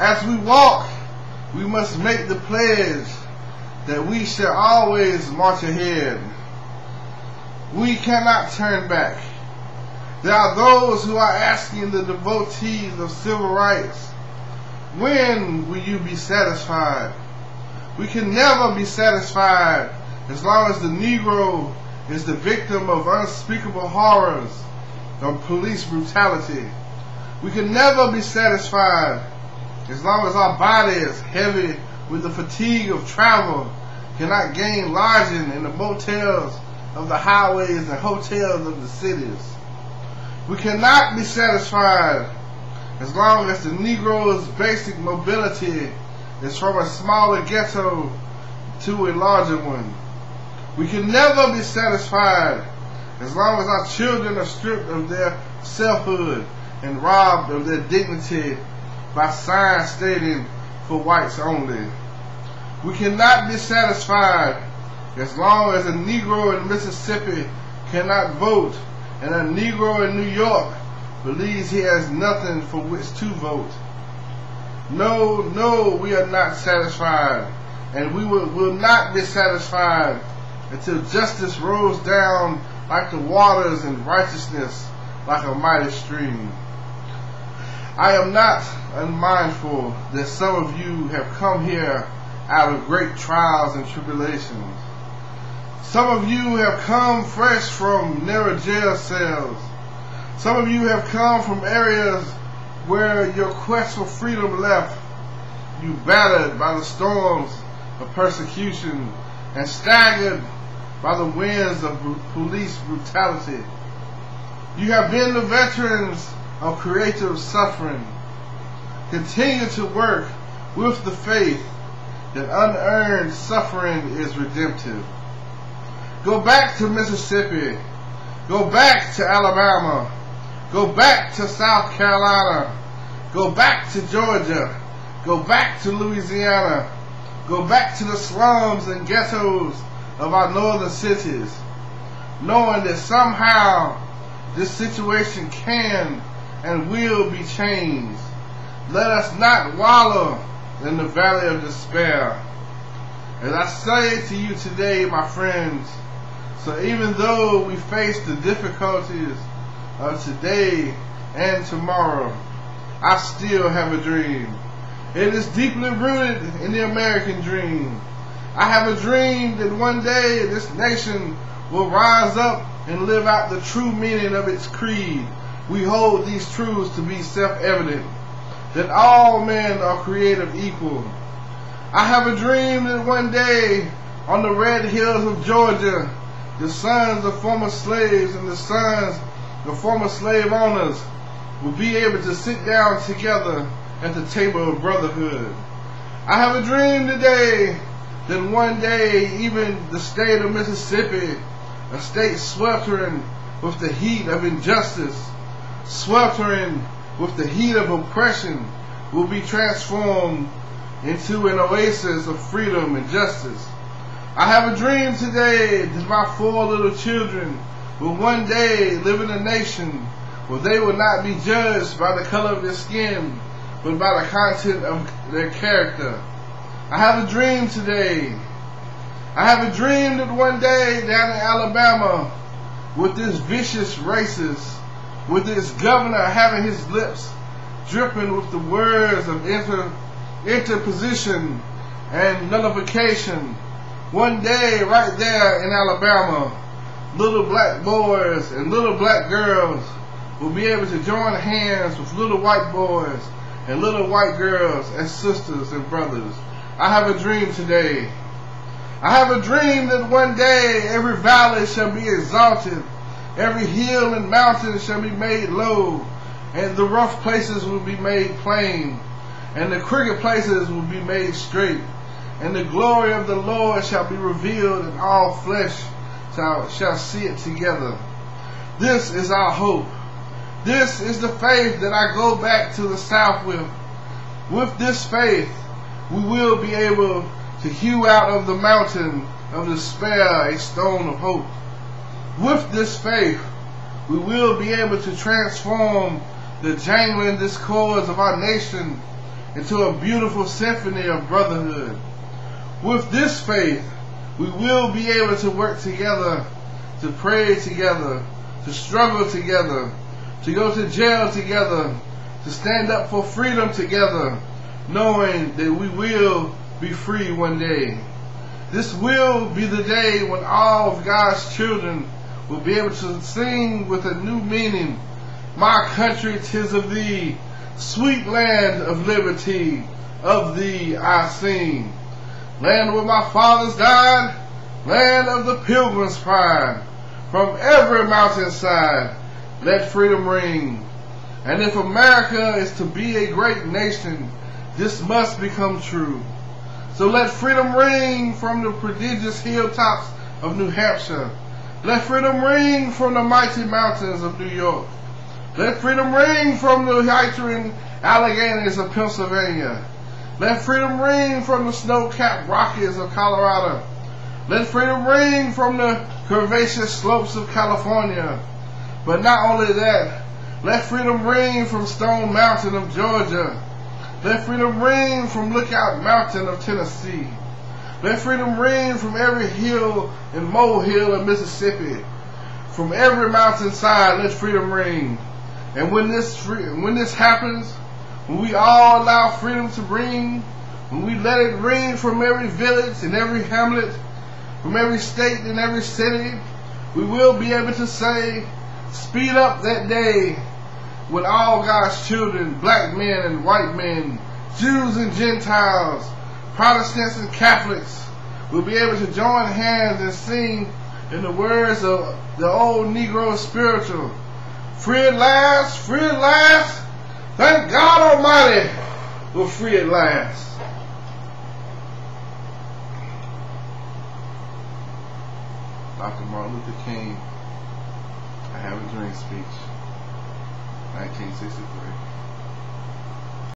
As we walk, we must make the pledge that we shall always march ahead. We cannot turn back. There are those who are asking the devotees of civil rights, when will you be satisfied? We can never be satisfied as long as the Negro is the victim of unspeakable horrors of police brutality. We can never be satisfied as long as our bodies, heavy with the fatigue of travel, cannot gain lodging in the motels of the highways and hotels of the cities. We cannot be satisfied as long as the Negro's basic mobility is from a smaller ghetto to a larger one. We can never be satisfied as long as our children are stripped of their selfhood and robbed of their dignity by signs stating for whites only. We cannot be satisfied as long as a Negro in Mississippi cannot vote and a Negro in New York believes he has nothing for which to vote. No, we are not satisfied, and we will not be satisfied until justice rolls down like the waters and righteousness like a mighty stream. I am not unmindful that some of you have come here out of great trials and tribulations. Some of you have come fresh from narrow jail cells. Some of you have come from areas where your quest for freedom left you battered by the storms of persecution and staggered by the winds of police brutality. You have been the veterans of creative suffering. Continue to work with the faith that unearned suffering is redemptive. Go back to Mississippi. Go back to Alabama. Go back to South Carolina. Go back to Georgia. Go back to Louisiana. Go back to the slums and ghettos of our northern cities, knowing that somehow this situation can and will be changed. Let us not wallow in the valley of despair. As I say to you today, my friends, so even though we face the difficulties of today and tomorrow, I still have a dream. It is deeply rooted in the American dream. I have a dream that one day this nation will rise up and live out the true meaning of its creed. We hold these truths to be self-evident, that all men are created equal. I have a dream that one day on the red hills of Georgia, the sons of former slaves and the sons of former slave owners will be able to sit down together at the table of brotherhood. I have a dream today that one day even the state of Mississippi, a state sweltering with the heat of injustice, sweltering with the heat of oppression, will be transformed into an oasis of freedom and justice. I have a dream today that my 4 little children will one day live in a nation where they will not be judged by the color of their skin, but by the content of their character. I have a dream today. I have a dream that one day down in Alabama, with this vicious racist, with this governor having his lips dripping with the words of interposition and nullification, one day right there in Alabama, little black boys and little black girls will be able to join hands with little white boys and little white girls as sisters and brothers. I have a dream today. I have a dream that one day every valley shall be exalted, every hill and mountain shall be made low, and the rough places will be made plain, and the crooked places will be made straight, and the glory of the Lord shall be revealed, and all flesh shall see it together. This is our hope. This is the faith that I go back to the South with. With this faith, we will be able to hew out of the mountain of despair a stone of hope. With this faith, we will be able to transform the jangling discords of our nation into a beautiful symphony of brotherhood. With this faith, we will be able to work together, to pray together, to struggle together, to go to jail together, to stand up for freedom together, knowing that we will be free one day. This will be the day when all of God's children will be able to sing with a new meaning. My country, 'tis of thee, sweet land of liberty, of thee I sing. Land where my fathers died, land of the pilgrim's pride. From every mountainside, let freedom ring. And if America is to be a great nation, this must become true. So let freedom ring from the prodigious hilltops of New Hampshire. Let freedom ring from the mighty mountains of New York. Let freedom ring from the heights Alleghenies of Pennsylvania. Let freedom ring from the snow-capped Rockies of Colorado. Let freedom ring from the curvaceous slopes of California. But not only that, let freedom ring from Stone Mountain of Georgia. Let freedom ring from Lookout Mountain of Tennessee. Let freedom ring from every hill and molehill of Mississippi. From every mountainside, let freedom ring. And when this happens, when we all allow freedom to ring, when we let it ring from every village and every hamlet, from every state and every city, we will be able to say, speed up that day when all God's children, black men and white men, Jews and Gentiles, Protestants and Catholics, will be able to join hands and sing in the words of the old Negro spiritual, free at last, thank God Almighty, we're free at last. Dr. Martin Luther King, I Have a Dream speech, 1963.